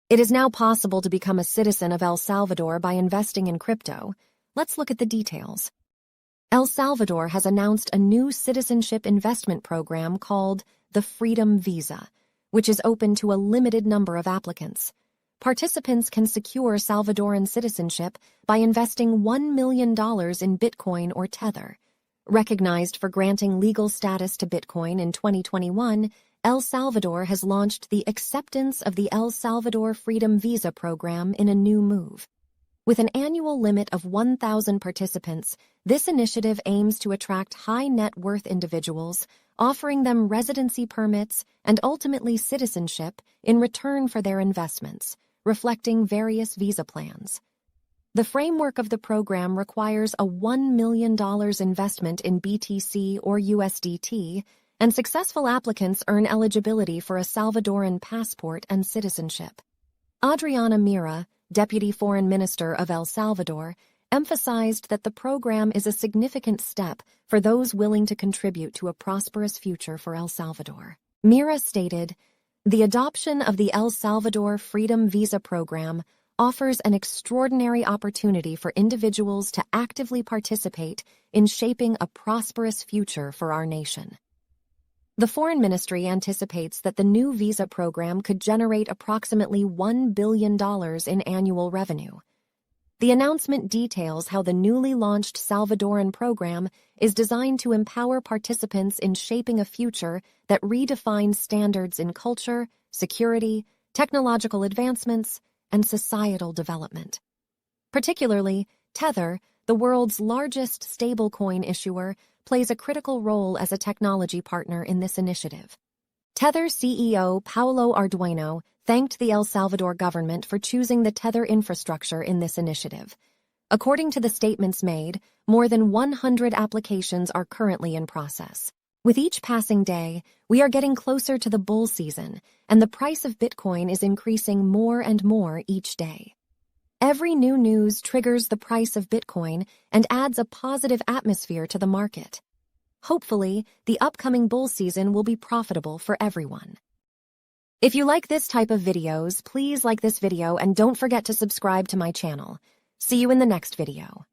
It is now possible to become a citizen of El Salvador by investing in crypto. Let's look at the details. El Salvador has announced a new citizenship investment program called the Freedom Visa, which is open to a limited number of applicants. Participants can secure Salvadoran citizenship by investing $1 million in Bitcoin or Tether. Recognized for granting legal status to Bitcoin in 2021, El Salvador has launched the acceptance of the El Salvador Freedom Visa program in a new move. With an annual limit of 1,000 participants, this initiative aims to attract high-net-worth individuals, offering them residency permits and ultimately citizenship in return for their investments, reflecting various visa plans. The framework of the program requires a $1 million investment in BTC or USDT, and successful applicants earn eligibility for a Salvadoran passport and citizenship. Adriana Mira, Deputy Foreign Minister of El Salvador, emphasized that the program is a significant step for those willing to contribute to a prosperous future for El Salvador. Mira stated, "The adoption of the El Salvador Freedom Visa program offers an extraordinary opportunity for individuals to actively participate in shaping a prosperous future for our nation." The Foreign Ministry anticipates that the new visa program could generate approximately $1 billion in annual revenue. The announcement details how the newly launched Salvadoran program is designed to empower participants in shaping a future that redefines standards in culture, security, technological advancements, and societal development. Particularly, Tether, the world's largest stablecoin issuer, plays a critical role as a technology partner in this initiative. Tether CEO Paulo Arduino thanked the El Salvador government for choosing the Tether infrastructure in this initiative. According to the statements made, more than 100 applications are currently in process. With each passing day, we are getting closer to the bull season, and the price of Bitcoin is increasing more and more each day. Every new news triggers the price of Bitcoin and adds a positive atmosphere to the market. Hopefully, the upcoming bull season will be profitable for everyone. If you like this type of videos, please like this video and don't forget to subscribe to my channel. See you in the next video.